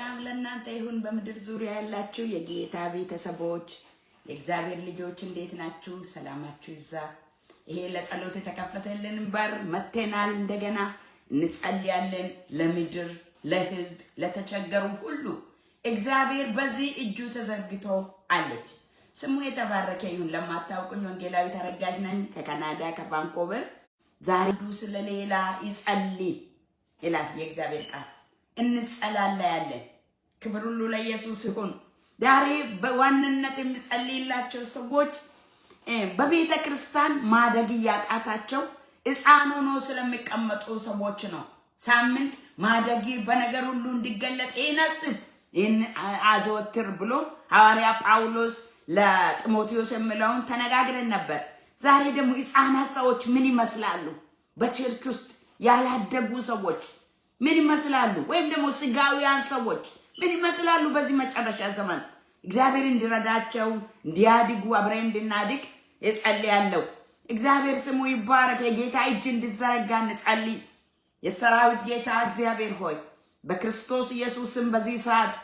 ሰላም ለእናንተ ይሁን በመድር ዙሪያ ያላችሁ የጌታ ቤተሰቦች የእግዚአብሔር ልጆች እንዴት ናችሁ? ሰላማችሁ ይብዛ። ይሄ ለጸሎት የተከፈተልን በር መተናል። እንደገና እንጸልያለን ለምድር፣ ለህዝብ፣ ለተቸገሩ ሁሉ እግዚአብሔር በዚህ እጁ ተዘርግቶ አለች። ስሙ የተባረከ ይሁን። ለማታውቁኝ ወንጌላዊ ተረጋጅ ነኝ ከካናዳ ከቫንኮቨር። ዛሬ ስለሌላ ይጸልይ ይላል የእግዚአብሔር ቃል። እንጸልያለን። ክብር ሁሉ ለኢየሱስ ይሁን። ዛሬ በዋንነት የምጸልይላቸው ሰዎች በቤተ ክርስቲያን ማደግ ያቃታቸው ሕፃን ሆኖ ስለሚቀመጡ ሰዎች ነው። ሳምንት ማደግ በነገር ሁሉ እንዲገለጥ ይነስብ አዘወትር ብሎ ሐዋርያ ጳውሎስ ለጢሞቴዎስ የሚለውን ተነጋግረን ነበር። ዛሬ ደግሞ ሕፃናት ሰዎች ምን ይመስላሉ? በቸርች ውስጥ ያላደጉ ሰዎች ምን ይመስላሉ? ወይም ደግሞ ስጋውያን ሰዎች ምን ይመስላሉ? በዚህ መጨረሻ ዘመን እግዚአብሔር እንዲረዳቸው እንዲያድጉ አብረን እንድናድግ እጸልያለሁ። እግዚአብሔር ስሙ ይባረክ። የጌታ እጅ እንድትዘረጋ እንጸልይ። የሰራዊት ጌታ እግዚአብሔር ሆይ በክርስቶስ ኢየሱስም በዚህ ሰዓት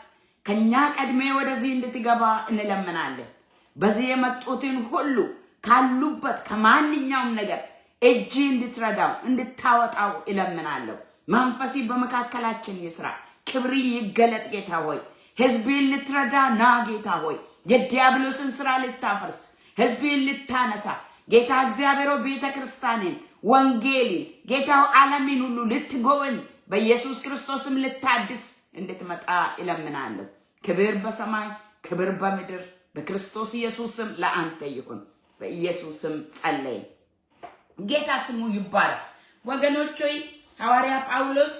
ከኛ ቀድሜ ወደዚህ እንድትገባ እንለምናለን። በዚህ የመጡትን ሁሉ ካሉበት ከማንኛውም ነገር እጅ እንድትረዳው እንድታወጣው እለምናለሁ። መንፈሲ በመካከላችን ይስራ። ክብሪ ይገለጥ ጌታ ሆይ። ህዝብን ልትረዳ ና ጌታ ሆይ። የዲያብሎስን ስራ ልታፈርስ ህዝብን ልታነሳ ጌታ እግዚአብሔር ቤተ ክርስቲያንን ወንጌል ጌታው ዓለምን ሁሉ ልትጎበኝ በኢየሱስ ክርስቶስም ልታድስ እንድትመጣ እለምናለሁ። ክብር በሰማይ ክብር በምድር በክርስቶስ ኢየሱስም ለአንተ ይሁን። በኢየሱስም ጸለይ። ጌታ ስሙ ይባረክ። ወገኖች ሆይ ሐዋርያ ጳውሎስ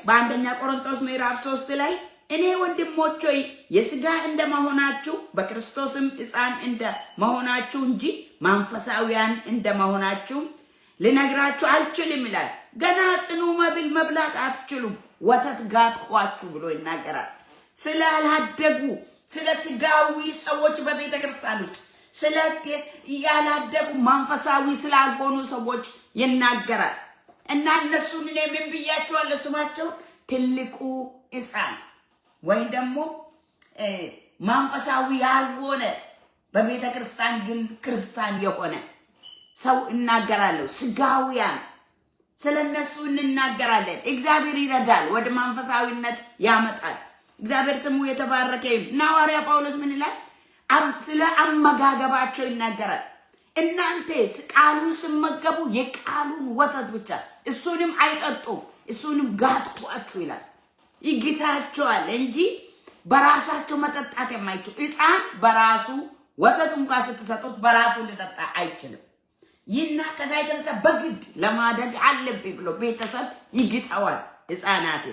በአንደኛ ቆሮንቶስ ምዕራፍ 3 ላይ እኔ ወንድሞች ሆይ የሥጋ እንደመሆናችሁ በክርስቶስም ሕፃን እንደመሆናችሁ እንጂ መንፈሳውያን እንደመሆናችሁ ልነግራችሁ አልችልም ይላል። ገና ጽኑ መብል መብላት አትችሉም፣ ወተት ጋትኳችሁ ብሎ ይናገራል። ስላላደጉ ስለ ስጋዊ ሰዎች በቤተ ክርስቲያን ውስጥ ስለ ያላደጉ መንፈሳዊ ስላልሆኑ ሰዎች ይናገራል። እና እነሱን እኔ ምን ብያቸዋለሁ? ስማቸው ትልቁ ሕፃን ወይም ደግሞ መንፈሳዊ ያልሆነ በቤተ ክርስቲያን ግን ክርስቲያን የሆነ ሰው እናገራለሁ። ስጋውያን ስለነሱ እንናገራለን። እግዚአብሔር ይረዳል፣ ወደ መንፈሳዊነት ያመጣል። እግዚአብሔር ስሙ የተባረከ ይሁን። እና ሐዋርያ ጳውሎስ ምን ይላል? ስለ አመጋገባቸው ይናገራል። እናንተ ቃሉን ስመገቡ የቃሉን ወተት ብቻ እሱንም አይጠጡም፣ እሱንም ጋትኳችሁ ይላል። ይግታቸዋል እንጂ በራሳቸው መጠጣት የማይችሉ ሕፃን በራሱ ወተት እንኳን ስትሰጡት በራሱ ሊጠጣ አይችልም። ይህና ከዛ የተነሳ በግድ ለማደግ አለብኝ ብሎ ቤተሰብ ይግጠዋል ሕፃናት።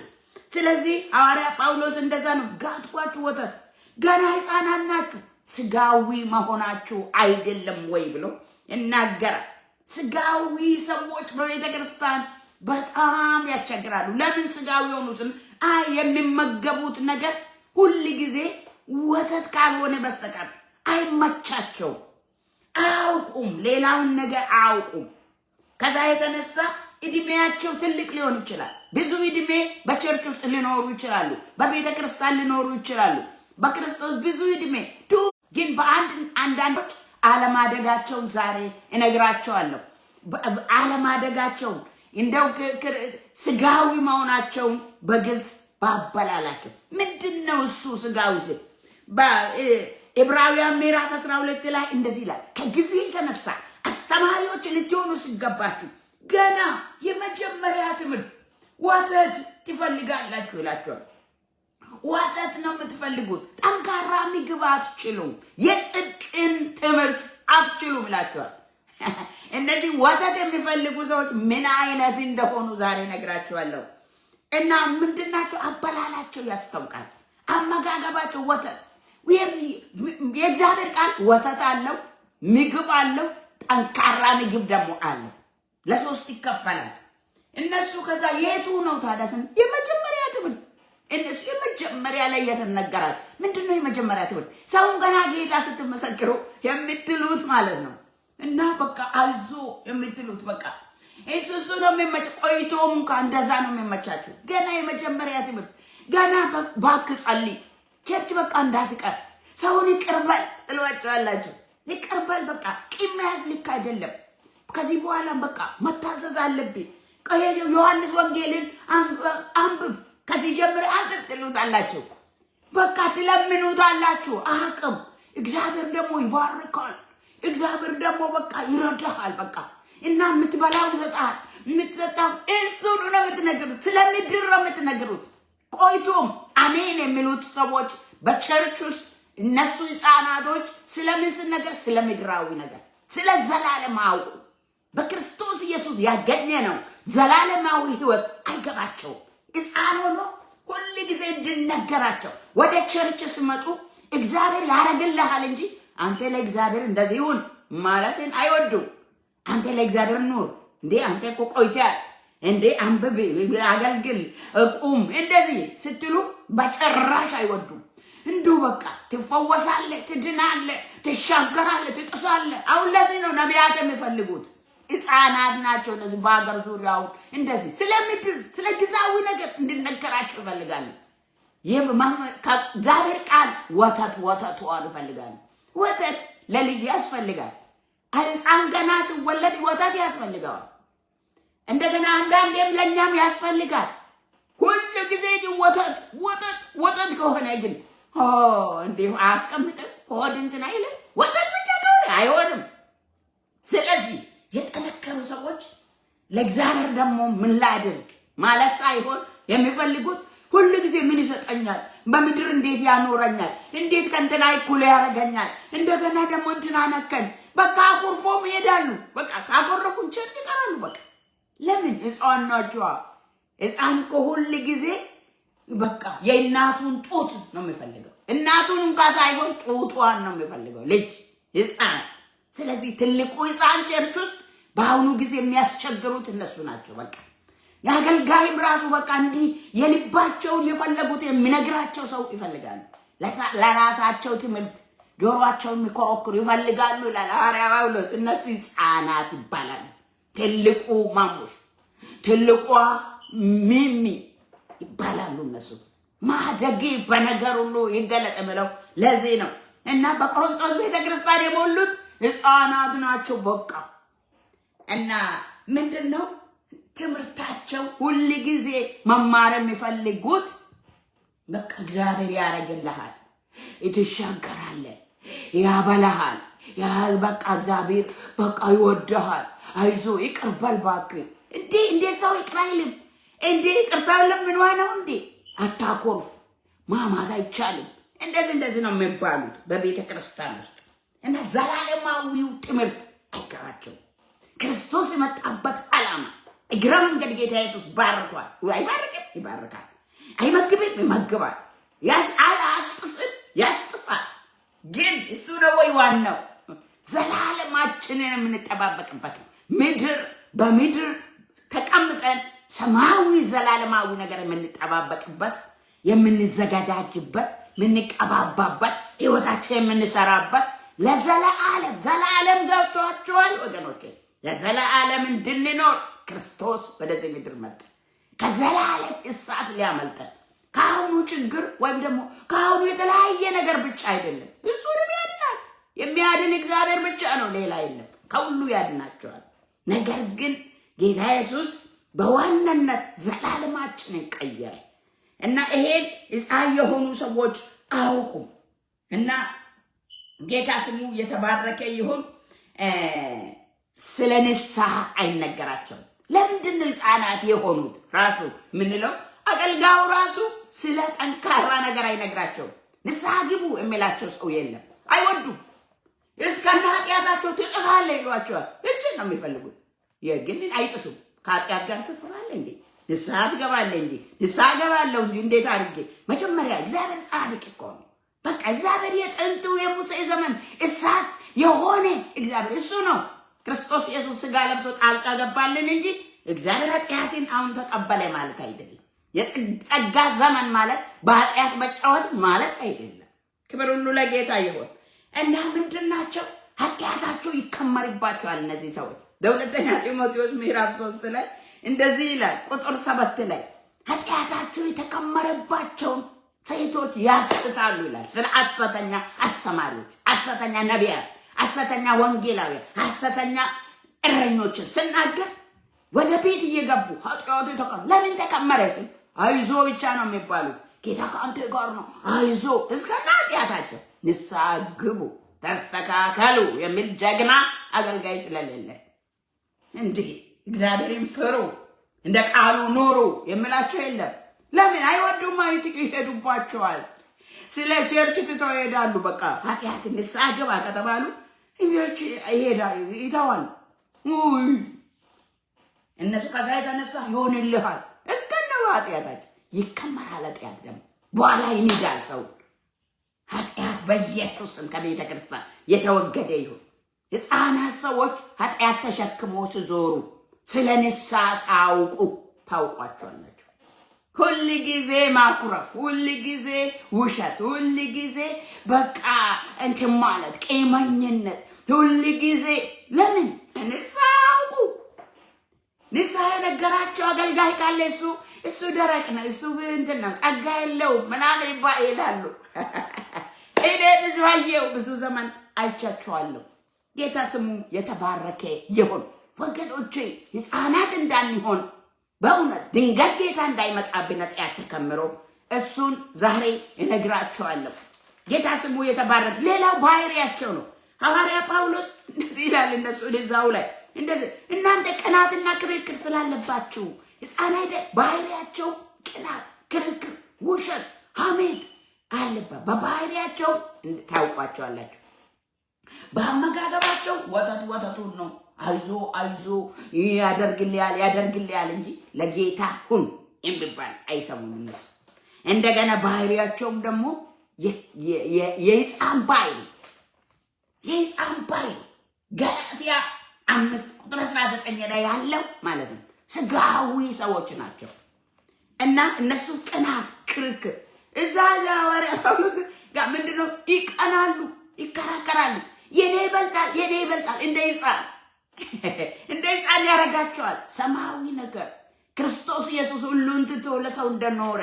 ስለዚህ ሐዋርያ ጳውሎስ እንደዛ ነው። ጋትኳችሁ ወተት ገና ሕፃናት ናችሁ፣ ስጋዊ መሆናችሁ አይደለም ወይ ብሎ ይናገራል። ስጋዊ ሰዎች በቤተ ክርስቲያን በጣም ያስቸግራሉ። ለምን ስጋዊ ሆኑ? የሚመገቡት ነገር ሁል ጊዜ ወተት ካልሆነ በስተቀር አይመቻቸውም፣ አያውቁም፣ ሌላውን ነገር አያውቁም። ከዛ የተነሳ እድሜያቸው ትልቅ ሊሆን ይችላል። ብዙ እድሜ በቸርች ውስጥ ሊኖሩ ይችላሉ፣ በቤተ ክርስቲያን ሊኖሩ ይችላሉ፣ በክርስቶስ ብዙ እድሜ ግን አንዳንዶች አለማደጋቸውን ዛሬ እነግራቸዋለሁ። አለማደጋቸውን እንደው ስጋዊ መሆናቸውን በግልጽ ባበላላቸው። ምንድነው እሱ ስጋዊ? በዕብራውያን ምዕራፍ 12 ላይ እንደዚህ ይላል፣ ከጊዜ የተነሳ አስተማሪዎች ልትሆኑ ሲገባችሁ ገና የመጀመሪያ ትምህርት ወተት ትፈልጋላችሁ ይላችኋል። ወተት ነው የምትፈልጉት፣ ጠንካራ ምግብ አትችሉም፣ የጽድቅን ትምህርት አትችሉም ይላችኋል። እነዚህ ወተት የሚፈልጉ ሰዎች ምን አይነት እንደሆኑ ዛሬ ነግራችኋለሁ። እና ምንድናቸው? አበላላቸው ያስታውቃል። አመጋገባቸው ወተት። የእግዚአብሔር ቃል ወተት አለው፣ ምግብ አለው፣ ጠንካራ ምግብ ደግሞ አለው። ለሶስት ይከፈላል። እነሱ ከዛ የቱ ነው ታዲያ? የመጀመሪያ ትምህርት እነሱ የመጀመሪያ ላይ የተነገራል። ምንድነው የመጀመሪያ ትምህርት? ሰውን ገና ጌታ ስትመሰክሩ የምትሉት ማለት ነው። እና በቃ አይዞ የምትሉት በቃ እሱ ነው የሚመች። ቆይቶም እንደዛ ነው የሚመቻችሁ። ገና የመጀመሪያ ትምህርት ገና ባክ ጸልይ ቸርች በቃ እንዳትቀር ሰውን ይቅርበል እሏቸዋላችሁ። ይቅርበል በቃ ቂም መያዝ ልክ አይደለም። ከዚህ በኋላ በቃ መታዘዝ አለብኝ። ዮሐንስ ወንጌልን አንብብ ከዚህ ጀምር አንብብ ትሉታላችሁ። በቃ ትለምኑታላችሁ። አቅም እግዚአብሔር ደግሞ ይባርካል። እግዚአብሔር ደግሞ በቃ ይረዳሃል። በቃ እና የምትበላው ይሰጣል፣ የምትጠጣው እሱን ነው የምትነግሩት። ስለምድር ነው የምትነግሩት። ቆይቶም አሜን የሚሉት ሰዎች በቸርች ውስጥ እነሱ ሕፃናቶች ስለምን ስነገር ስለምድራዊ ነገር ስለ ዘላለም አውቁ። በክርስቶስ ኢየሱስ ያገኘ ነው ዘላለማዊ ሕይወት አይገባቸውም። ሕፃን ሆኖ ሁሉ ጊዜ እንድነገራቸው ወደ ቸርች ሲመጡ እግዚአብሔር ያረግልሃል እንጂ አንተ ለእግዚአብሔር እንደዚህ ይሁን ማለትን አይወዱም። አንተ ለእግዚአብሔር ኑር እንዴ አንተ እኮ ቆይተሃል እንዴ አንብብ፣ አገልግል፣ ቁም እንደዚህ ስትሉ በጭራሽ አይወዱም። እንዱ በቃ ትፈወሳለህ፣ ትድናለህ፣ ትሻገራለህ፣ ትጥሳለህ። አሁን ለዚህ ነው ነቢያት የሚፈልጉት። ሕፃናት ናቸው እነዚህ በአገር ዙሪያው እንደዚህ ስለምድር ስለ ጊዜያዊ ነገር እንድነገራቸው ይፈልጋሉ። ከእግዚአብሔር ቃል ወተት ይፈልጋሉ። ወተት ለልጅ ያስፈልጋል። ሕፃን ገና ሲወለድ ወተት ያስፈልገዋል። እንደገና አንዳንዴም ለኛም ያስፈልጋል። ሁሉ ጊዜ ግን ወተት ከሆነ ግን እንዲሁ አያስቀምጥም። ሆድ እንትን አይልም። ወተት ብቻ ከሆነ አይሆንም። ስለዚህ የጠነከሩ ሰዎች ለእግዚአብሔር ደግሞ ምን ላድርግ ማለት ሳይሆን የሚፈልጉት ሁሉ ጊዜ ምን ይሰጠኛል፣ በምድር እንዴት ያኖረኛል፣ እንዴት ከእንትና እኩል ያደርገኛል፣ እንደገና ደግሞ እንትና ነከን በቃ አኩርፎም ይሄዳሉ። በቃ ካኮረፉን ቸርች ይቀራሉ። በቃ ለምን ሕፃን ናቸዋ። ሕፃን ሁሉ ጊዜ በቃ የእናቱን ጡት ነው የሚፈልገው። እናቱን እንኳን ሳይሆን ጡቷን ነው የሚፈልገው ልጅ ሕፃን። ስለዚህ ትልቁ ሕፃን ቸርች ውስጥ በአሁኑ ጊዜ የሚያስቸግሩት እነሱ ናቸው። በቃ የአገልጋይም ራሱ በቃ እንዲህ የልባቸውን የፈለጉት የሚነግራቸው ሰው ይፈልጋሉ። ለራሳቸው ትምህርት ጆሮአቸውን የሚኮረኩሩ ይፈልጋሉ። ለሐዋርያው እነሱ ሕፃናት ይባላሉ። ትልቁ ማሙሽ፣ ትልቋ ሚሚ ይባላሉ። እነሱ ማደግ በነገር ሁሉ ይገለጥ ብለው ለዚህ ነው እና በቆሮንቶስ ቤተክርስቲያን የሞሉት ሕፃናት ናቸው። በቃ እና ምንድነው ትምህርታቸው ሁሉ ጊዜ መማር የሚፈልጉት በቃ እግዚአብሔር ያረግልሃል፣ ትሻገራለህ፣ ያበላሃል፣ በቃ እግዚአብሔር በቃ ይወድሃል፣ አይዞ ይቅርበል እባክህ። እንዴ ሰው ይቅር አይልም እንዴ? ይቅርታ ለምን ነው እንዴ? አታኮርፍ፣ ማማት አይቻልም። እንደዚህ ነው የሚባሉት በቤተ ክርስቲያን ውስጥ እና ዘላለማዊው ትምህርት አይገባቸውም። ክርስቶስ የመጣበት ዓላማ እግረ መንገድ ጌታ ኢየሱስ ባርኳል። አይባርክም? ይባርካል። አይመግብም? ይመግባል። አያስጥስም? ያስጥሳል። ግን እሱ ነው ወይ ዋናው ዘላለማችንን የምንጠባበቅበት በምድር ተቀምጠን ሰማያዊ ዘላለማዊ ነገር የምንጠባበቅበት የምንዘጋጃጅበት የምንቀባባበት ሕይወታችን የምንሰራበት ለዘላለም ገብቷቸዋል ወገኖቼ። ለዘላለም እንድንኖር ክርስቶስ ወደዚህ ምድር መጣ። ከዘላለም እሳት ሊያመልጠን ከአሁኑ ችግር ወይም ደግሞ ከአሁኑ የተለያየ ነገር ብቻ አይደለም። እሱንም ያድናል። የሚያድን እግዚአብሔር ብቻ ነው፣ ሌላ የለም። ከሁሉ ያድናቸዋል። ነገር ግን ጌታ ኢየሱስ በዋናነት ዘላለማችንን ቀየረ እና ይሄን ሕፃን የሆኑ ሰዎች አያውቁም እና ጌታ ስሙ የተባረከ ይሁን። ስለ ንስሐ አይነገራቸውም። ለምንድን ነው ሕፃናት የሆኑት? ራሱ ምንለው አገልጋዩ ራሱ ስለ ጠንካራ ነገር አይነግራቸውም። ንስሐ ግቡ የሚላቸው ሰው የለም። አይወዱም። እስከና ኃጢአታቸው ትጥሳለህ ይሏቸዋል። እችን ነው የሚፈልጉት። ግን አይጥሱም። ከኃጢአት ጋር ትጥሳለህ እንዴ? ንስሐ ትገባለህ እንጂ ንስሐ ገባለሁ እንጂ እንዴት አድርጌ? መጀመሪያ እግዚአብሔር ጻድቅ እኮ ነው። በቃ እግዚአብሔር የጥንቱ የሙሴ ዘመን እሳት የሆነ እግዚአብሔር እሱ ነው። ክርስቶስ ኢየሱስ ሥጋ ለብሶ ጣልቃ ገባልን እንጂ እግዚአብሔር ኃጢአትን አሁን ተቀበለ ማለት አይደለም። የጸጋ ዘመን ማለት በኃጢአት መጫወት ማለት አይደለም። ክብር ሁሉ ለጌታ ይሁን እና ምንድናቸው? ኃጢአታቸው ይከመርባቸዋል እነዚህ ሰዎች። በሁለተኛ ጢሞቴዎስ ምዕራፍ 3 ላይ እንደዚህ ይላል ቁጥር 7 ላይ ኃጢአታቸው የተከመረባቸውን ሴቶች ያስታሉ ይላል። ስለ ሐሰተኛ አስተማሪዎች፣ ሐሰተኛ ነቢያት፣ ሐሰተኛ ወንጌላውያን፣ ሐሰተኛ እረኞችን ስናገር ወደ ቤት እየገቡ ኃጢአቱ ለምን ተከመረ ሲል አይዞ ብቻ ነው የሚባሉት። ጌታ ከአንተ ጋር ነው አይዞ እስከና ኃጢአታቸው ንስሐ ግቡ ተስተካከሉ የሚል ጀግና አገልጋይ ስለሌለ እንዲህ እግዚአብሔርን ፍሩ እንደ ቃሉ ኑሩ የሚላቸው የለም። ለምን አይወዱም? ይሄዱባቸዋል። ስለ ቸርች ትተው ይሄዳሉ። በቃ ኃጢአት ንስሐ ግባ ከተባሉ ይሄዳሉ፣ ይተዋል። እነሱ ከዛ የተነሳ ይሆንልሃል እስከነው ኃጢአታቸው ይከመራል። ኃጢአት ደግሞ በኋላ ይንዳል ሰው። ኃጢአት በኢየሱስም ከቤተ ክርስቲያን የተወገደ ይሁን። ሕፃናት ሰዎች ኃጢአት ተሸክሞ ሲዞሩ ስለ ንስሐ ሳያውቁ ታውቋቸዋላችሁ። ሁል ጊዜ ማኩረፍ፣ ሁል ጊዜ ውሸት፣ ሁል ጊዜ በቃ እንትን ማለት ቂመኝነት፣ ሁል ጊዜ ለምን ንስሐ አውቁ። ንስሐ የነገራቸው አገልጋይ ካለ እሱ ደረቅ ነው፣ እሱ እንትን ነው፣ ጸጋ የለውም ምናምን ይላሉ። እኔ ብዙ አየው፣ ብዙ ዘመን አይቻቸዋለሁ። ጌታ ስሙ የተባረከ ይሁን። ወገኖቼ ሕፃናት እንዳንሆን በእውነት ድንገት ጌታ እንዳይመጣብን ኃጢአት ተከምሮ እሱን ዛሬ እነግራቸዋለሁ። ጌታ ስሙ የተባረከ። ሌላው ባህሪያቸው ነው። ሐዋርያ ጳውሎስ እንደዚህ ይላል እነሱ እዛው ላይ እንደዚህ እናንተ ቅናትና ክርክር ስላለባችሁ ሕፃናት ባህሪያቸው ቅናት፣ ክርክር፣ ውሸት፣ ሐሜት አለበት። በባህሪያቸው ታውቋቸዋላችሁ። በአመጋገባቸው ወተቱን ነው አይዞ ያደርግልያል እንጂ ለጌታ ሁን የሚባል አይሰሙም እነሱ። እንደገና ባህሪያቸውም ደግሞ የሕፃን ባህሪ ገላትያ 5:19 ላይ ያለው ማለት ነው። ስጋዊ ሰዎች ናቸው እና እነሱ ቅናት፣ ክርክር እዛ ሐዋርያ ጳውሎስ ጋር ምንድነው ይቀናሉ፣ ይከራከራሉ። የኔ ይበልጣል እንደ ሕፃን ያደርጋቸዋል። ሰማያዊ ነገር ክርስቶስ ኢየሱስ ሁሉን ትቶ ለሰው እንደኖረ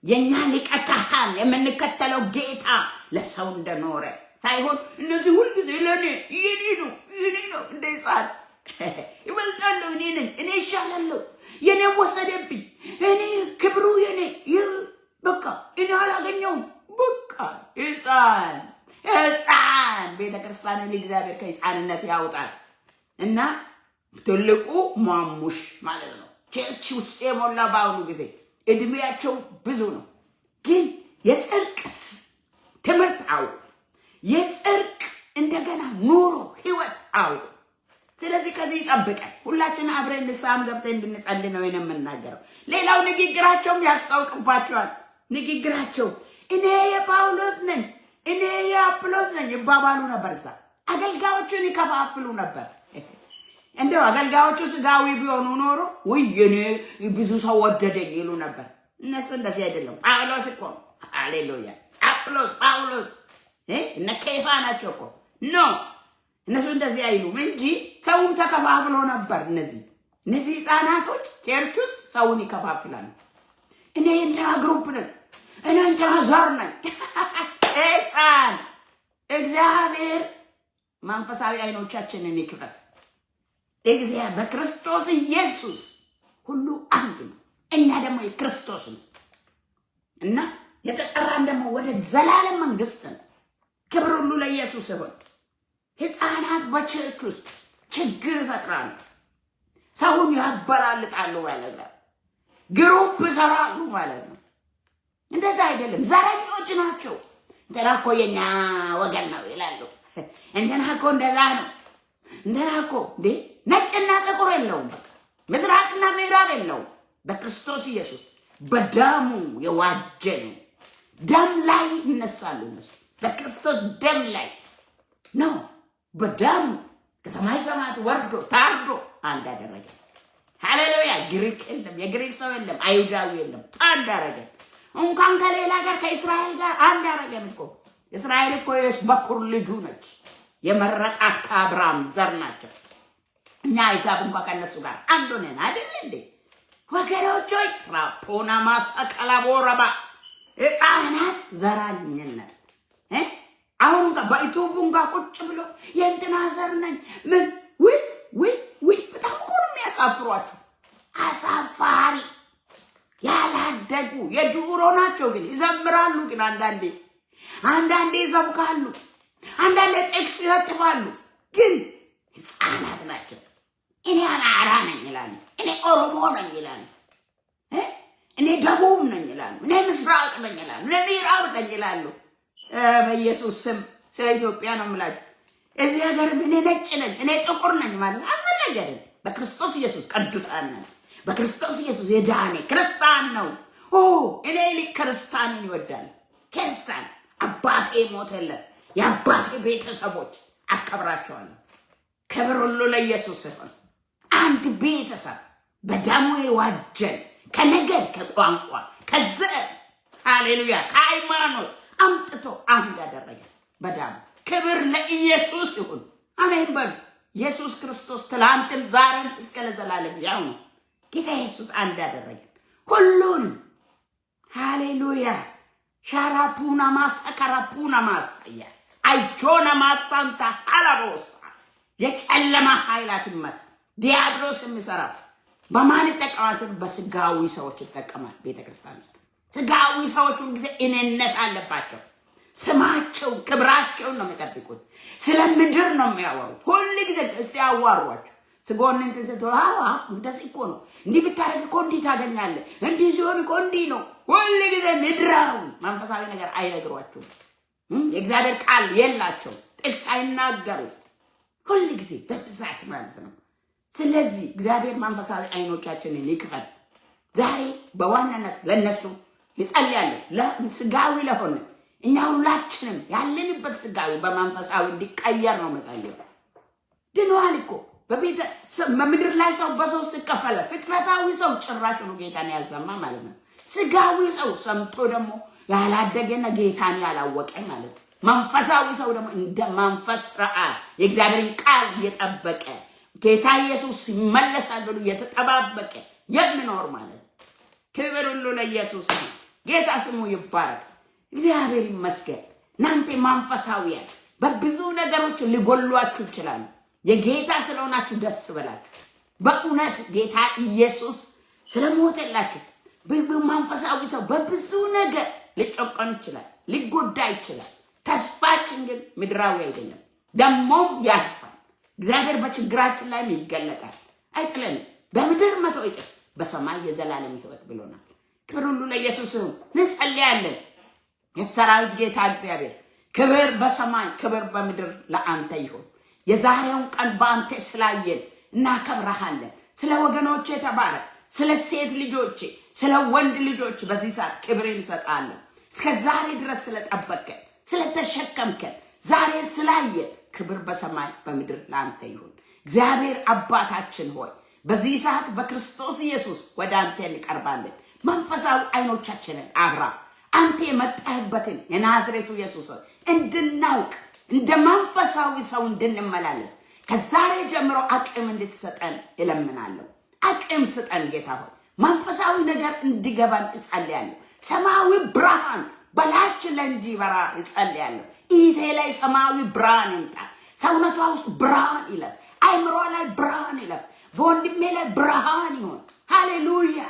የኛ ሊቀ ካህን የምንከተለው ጌታ ለሰው እንደኖረ ሳይሆን እነዚህ ሁልጊዜ ለኔ የኔ ነው እንደ ሕፃን ይበልጣለሁ፣ እኔ ይሻላለሁ፣ የኔ ወሰደብኝ፣ እኔ ክብሩ የኔ በቃ እኔ አላገኘውም። በቃ ሕፃን ቤተክርስቲያንን እግዚአብሔር ከሕፃንነት ያውጣል። እና ትልቁ ማሙሽ ማለት ነው ቸርች ውስጥ የሞላ በአሁኑ ጊዜ እድሜያቸው ብዙ ነው፣ ግን የጽድቅ ትምህርት አውቁ፣ የጽድቅ እንደገና ኑሮ ህይወት አውቁ። ስለዚህ ከዚህ ይጠብቃል። ሁላችን አብረን ንስሐም ገብተን እንድንጸልይ ነው የምናገረው። ሌላው ንግግራቸውም ያስታውቅባቸዋል። ንግግራቸው እኔ የጳውሎስ ነኝ፣ እኔ የአጵሎስ ነኝ ይባባሉ ነበር። እዛ አገልጋዮችን ይከፋፍሉ ነበር። እንደው አገልጋዮቹ ስጋዊ ቢሆኑ ኖሮ እኔ ብዙ ሰው ወደደኝ ይሉ ነበር። እነሱ እንደዚህ አይደለም። ጳውሎስ እኮ ሃሌሉያ፣ አጵሎስ ጳውሎስ እነ ኬፋ ናቸው እኮ እነሱ እንደዚህ አይሉም እንጂ ሰውም ተከፋፍሎ ነበር። እነዚህ ሕፃናቶች ቸርች ውስጥ ሰውን ይከፋፍላሉ። እኔ እንትና ግሩፕ ነኝ፣ እኔ እንትና ዘር ነኝ። እግዚአብሔር መንፈሳዊ አይኖቻችንን ይክፈት። እግዚአብሔር በክርስቶስ ኢየሱስ ሁሉ አንድ ነው። እኛ ደግሞ የክርስቶስ ነው እና የተጠራን ደግሞ ወደ ዘላለም መንግስት ነው። ክብር ሁሉ ለኢየሱስ ይሁን። ሕፃናት በቸርች ውስጥ ችግር ይፈጥራሉ፣ ሰውን ያበላልጣሉ ማለት ነው። ግሩፕ ይሰራሉ ማለት ነው። እንደዛ አይደለም። ዘረኞች ናቸው። እንትና እኮ የኛ ወገን ነው ይላሉ። እንትና እኮ እንደዛ ነው። እንትና እኮ ነጭና ጥቁር የለውም። በቃ ምስራቅና ምዕራብ የለውም። በክርስቶስ ኢየሱስ በደሙ የዋጀ ነው። ደም ላይ ይነሳሉ እነሱ። በክርስቶስ ደም ላይ ነው። በደሙ ከሰማይ ሰማያት ወርዶ ታርዶ አንድ አደረገ። ሃሌሉያ። ግሪክ የለም፣ የግሪክ ሰው የለም፣ አይሁዳዊ የለም። አንድ አደረገ። እንኳን ከሌላ ጋር ከእስራኤል ጋር አንድ አደረገን እኮ። እስራኤል እኮ የበኩር ልጁ ነች። የመረጣት ከአብርሃም ዘር ናቸው። እኛ አይዛብ እንኳን ከነሱ ጋር አንድ ሆነን አይደል እንዴ? ወገኖች ሆይ ራፖና ማሰቀላ ቦረባ ሕፃናት ዘራኝነት አሁን በዩቲዩብ ጋር ቁጭ ብሎ የእንትና ዘር ነኝ ምን ወይ በጣም እኮ ነው የሚያሳፍሯችሁ። አሳፋሪ ያላደጉ የድሮ ናቸው ግን ይዘምራሉ። ግን አንዳንዴ ይዘብካሉ፣ አንዳንዴ ጥቅስ ይለጥፋሉ። ግን ሕፃናት ናቸው። እኔ አማራ ነኝ ይላሉ፣ እኔ ኦሮሞ ነኝ ይላሉ፣ እኔ ደቡብ ነኝ ይላሉ፣ እኔ ምስራቅ ነኝ ይላሉ፣ እኔ ምዕራብ ነኝ ይላሉ። በኢየሱስ ስም ስለ ኢትዮጵያ ነው የምላችሁ። እዚህ ሀገር እኔ ነጭ ነኝ እኔ ጥቁር ነኝ ማለት አልፈለገም። በክርስቶስ ኢየሱስ ቅዱሳን ነን። በክርስቶስ ኢየሱስ የዳነ ክርስቲያን ነው። እኔ ክርስቲያንን ይወዳል። ክርስቲያን አባቴ ሞተለት፣ የአባቴ ቤተሰቦች አከብራቸዋለሁ። ክብር ሁሉ ለኢየሱስ ይሁን። አንድ ቤተሰብ በደሙ የዋጀን ከነገድ ከቋንቋ ከዘር ሃሌሉያ ከሃይማኖት አምጥቶ አንድ ያደረገ በደሙ። ክብር ለኢየሱስ ይሁን። አሜን በሉ። ኢየሱስ ክርስቶስ ትላንትም ዛሬም እስከ ለዘላለም ያው ነው። ጌታ ኢየሱስ አንድ ያደረገ ሁሉንም ሃሌሉያ ሻራፑና ማሰከራፑና ማሰያ አይጆና ማሳንታ አላቦሳ የጨለማ ኃይላት ይመታ። ዲያብሎስ የሚሰራው በማን ይጠቀማል? በስጋዊ ሰዎች ይጠቀማል። ቤተክርስቲያን ውስጥ ስጋዊ ሰዎች ሁሉ ጊዜ እኔነት አለባቸው። ስማቸው ክብራቸውን ነው የሚጠብቁት። ስለ ምድር ነው የሚያወሩት ሁሉ ጊዜ። እስቲ አዋሯቸው ስጎን እንትን እንደዚህ እኮ ነው፣ እንዲህ ብታረግ እኮ እንዲህ ታገኛለህ፣ እንዲህ ሲሆን እኮ እንዲህ ነው። ሁሉ ጊዜ ምድራዊ መንፈሳዊ ነገር አይነግሯቸውም። የእግዚአብሔር ቃል የላቸውም። ጥቅስ አይናገሩም። ሁሉ ጊዜ በብዛት ማለት ነው። ስለዚህ እግዚአብሔር መንፈሳዊ አይኖቻችንን ይክፈት። ዛሬ በዋናነት ለነሱ ይጸልያለሁ። ለስጋዊ ለሆነ እኛ ሁላችንም ያለንበት ስጋዊ በመንፈሳዊ እንዲቀየር ነው መጸለይ። ድኗል እኮ በምድር ላይ ሰው በሶስት ይከፈላል። ፍጥረታዊ ሰው ጭራሽ ነው ጌታን ያልሰማ ማለት ነው። ስጋዊ ሰው ሰምቶ ደግሞ ያላደገና ጌታን ያላወቀ ማለት ነው። መንፈሳዊ ሰው ደግሞ እንደ መንፈስ ስርዓት የእግዚአብሔርን ቃል እየጠበቀ ጌታ ኢየሱስ ይመለሳል ብሎ እየተጠባበቀ የሚኖር ማለት ነው። ክብር ሁሉ ለኢየሱስ ነው። ጌታ ስሙ ይባረክ። እግዚአብሔር ይመስገን። እናንተ መንፈሳዊያን በብዙ ነገሮች ሊጎሏችሁ ይችላሉ። የጌታ ስለሆናችሁ ደስ በላችሁ። በእውነት ጌታ ኢየሱስ ስለሞተላችሁ መንፈሳዊ ሰው በብዙ ነገር ሊጨቆን ይችላል፣ ሊጎዳ ይችላል። ተስፋችን ግን ምድራዊ አይደለም፣ ደሞም ያልፋል። እግዚአብሔር በችግራችን ላይ ይገለጣል፣ አይጥለንም። በምድር 100 እጥፍ በሰማይ የዘላለም ሕይወት ብሎናል። ክብር ሁሉ ለኢየሱስ ይሁን። እንጸልያለን። የሰራዊት ጌታ እግዚአብሔር ክብር በሰማይ ክብር በምድር ለአንተ ይሁን። የዛሬውን ቀን በአንተ ስላየን እናከብረሃለን። ስለ ወገኖቼ ተባረክ። ስለ ሴት ልጆቼ ስለ ወንድ ልጆች በዚህ ሰዓት ክብርን እንሰጣለሁ። እስከ ዛሬ ድረስ ስለጠበቀን ስለተሸከምከን ዛሬን ስላየን ክብር በሰማይ በምድር ለአንተ ይሁን። እግዚአብሔር አባታችን ሆይ በዚህ ሰዓት በክርስቶስ ኢየሱስ ወደ አንተ እንቀርባለን። መንፈሳዊ አይኖቻችንን አብራ። አንተ የመጣህበትን የናዝሬቱ ኢየሱስ እንድናውቅ እንደ መንፈሳዊ ሰው እንድንመላለስ ከዛሬ ጀምሮ አቅም እንድትሰጠን እለምናለሁ። አቅም ስጠን ጌታ ሆይ። መንፈሳዊ ነገር እንዲገባን እጸልያለሁ። ሰማያዊ ብርሃን በላያችን ላይ እንዲበራ እጸልያለሁ። ኢቴ ላይ ሰማያዊ ብርሃን ይምጣ። ሰውነቷ ውስጥ ብርሃን ይለፍ። አይምሯ ላይ ብርሃን ይለፍ። በወንድሜ ላይ ብርሃን ይሁን። ሃሌሉያ።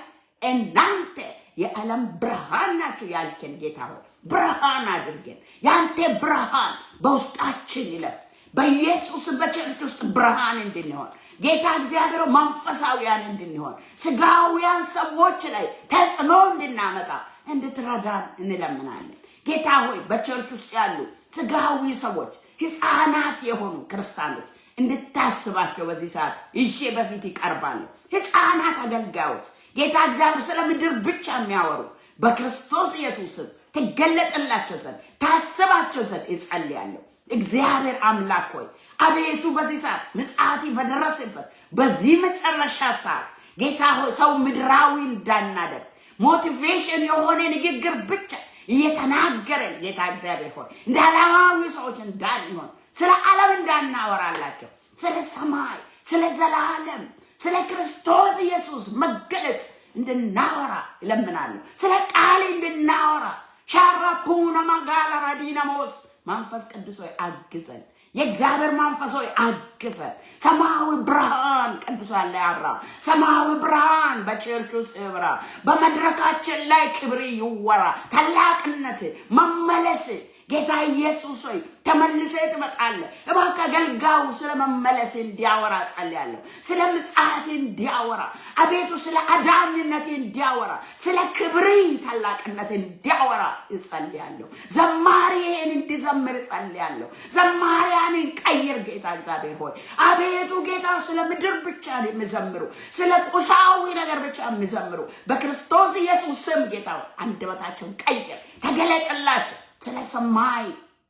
እናንተ የዓለም ብርሃን ናችሁ ያልከን ጌታ ሆይ ብርሃን አድርገን። ያንተ ብርሃን በውስጣችን ይለፍ። በኢየሱስ በቸርች ውስጥ ብርሃን እንድንሆን ጌታ እግዚአብሔር መንፈሳዊያን እንድንሆን ስጋውያን ሰዎች ላይ ተጽዕኖ እንድናመጣ እንድትረዳን እንለምናለን። ጌታ ሆይ በቸርች ውስጥ ያሉ ስጋዊ ሰዎች ሕፃናት የሆኑ ክርስቲያኖች እንድታስባቸው በዚህ ሰዓት ይዤ በፊት ይቀርባሉ። ሕፃናት አገልጋዮች ጌታ እግዚአብሔር ስለ ምድር ብቻ የሚያወሩ በክርስቶስ ኢየሱስ ትገለጥላቸው ዘንድ ታስባቸው ዘንድ እጸልያለሁ። እግዚአብሔር አምላክ ሆይ አቤቱ በዚህ ሰዓት ምጽአት በደረሰበት በዚህ መጨረሻ ሰዓት ጌታ ሆይ ሰው ምድራዊ እንዳናደርግ ሞቲቬሽን የሆነ ንግግር ብቻ እየተናገረን ጌታ እግዚአብሔር ሆይ እንደ ዓለማዊ ሰዎች እንዳንሆን ስለ ዓለም እንዳናወራላቸው ስለ ሰማይ ስለ ዘላለም ስለ ክርስቶስ ኢየሱስ መገለጥ እንድናወራ እለምናለሁ። ስለ ቃል እንድናወራ ሻራፑና ማጋላ ራዲናሞስ መንፈስ ቅዱስ ሆይ አግዘን። የእግዚአብሔር መንፈስ ሆይ አግዘን። ሰማያዊ ብርሃን ቅዱስ ያለ ያብራ። ሰማያዊ ብርሃን በቸርች ውስጥ ይብራ። በመድረካችን ላይ ክብር ይወራ። ታላቅነት መመለስ ጌታ ኢየሱስ ሆይ ተመልሰህ ትመጣለህ። እባክህ አገልጋዩ ስለ መመለስ እንዲያወራ ጸልያለሁ። ስለ ምጽአት እንዲያወራ አቤቱ ስለ አዳኝነት እንዲያወራ ስለ ክብር ታላቅነት እንዲያወራ ጸልያለሁ። ዘማሪያን እንዲዘምር ጸልያለሁ። ዘማሪያንን ቀይር ጌታ እግዚአብሔር ሆይ አቤቱ ጌታ ስለ ምድር ብቻ የሚዘምሩ ስለ ቁሳዊ ነገር ብቻ የሚዘምሩ በክርስቶስ ኢየሱስ ስም ጌታ አንደበታቸውን ቀይር፣ ተገለጥላቸው። ስለ ሰማይ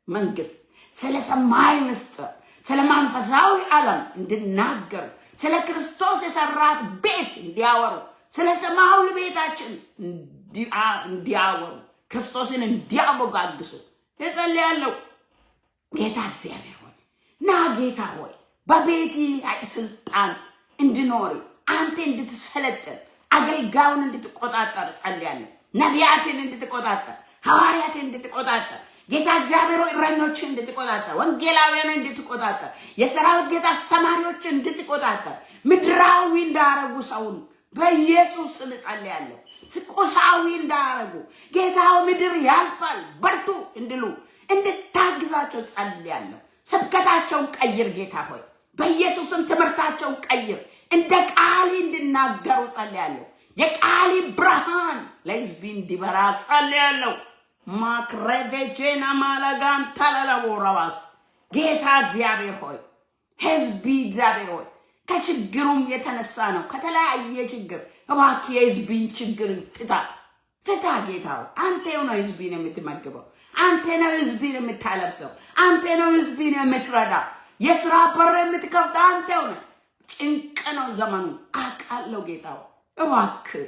መንግስት ስለ ሰማይ ምስጢር ስለ መንፈሳዊ ዓለም እንድናገሩ ስለ ክርስቶስ የሰራት ቤት እንዲያወሩ ስለ ሰማያዊ ቤታችን እንዲያወሩ ክርስቶስን እንዲያሞጋግሱ እጸልያለሁ። ጌታ እግዚአብሔር ሆይ ና ጌታ ሆይ በቤቲ ስልጣን እንድኖር አንተ እንድትሰለጥን አገልጋዩን እንድትቆጣጠር ጸልያለሁ። ነቢያትን እንድትቆጣጠር ሐዋርያትን እንድትቆጣጠር ጌታ እግዚአብሔር ሆይ እረኞችን እንድትቆጣጠር ወንጌላውያን እንድትቆጣጠር የሰራዊት ጌታ አስተማሪዎችን እንድትቆጣጠር ምድራዊ እንዳረጉ ሰውን በኢየሱስ ስም ጸልያለሁ። ቁሳዊ እንዳረጉ ጌታው ምድር ያልፋል በርቱ እንድሉ እንድታግዛቸው ጸልያለሁ። ስብከታቸውን ቀይር ጌታ ሆይ በኢየሱስም ትምህርታቸውን ቀይር። እንደ ቃል እንድናገሩ ጸልያለሁ። የቃል ብርሃን ለሕዝብ እንዲበራ ጸልያለሁ። ማክረቬቼና ማላጋን ተለለቦራባስ ጌታ እግዚአብሔር ሆይ ሕዝብ እግዚአብሔር ሆይ ከችግሩም የተነሳ ነው ከተለያየ ችግር እባክህ የሕዝብን ችግር ፍታ ጌታ ሆይ አንተ ነው ሕዝብን የምትመግበው፣ አንተ ነው ሕዝብን የምታለብሰው፣ አንተ ነው ሕዝብን የምትረዳ የሥራ በር የምትከፍት አንተ ነው። ጭንቅ ነው ዘመኑ አውቃለሁ ጌታ ሆይ እባክህ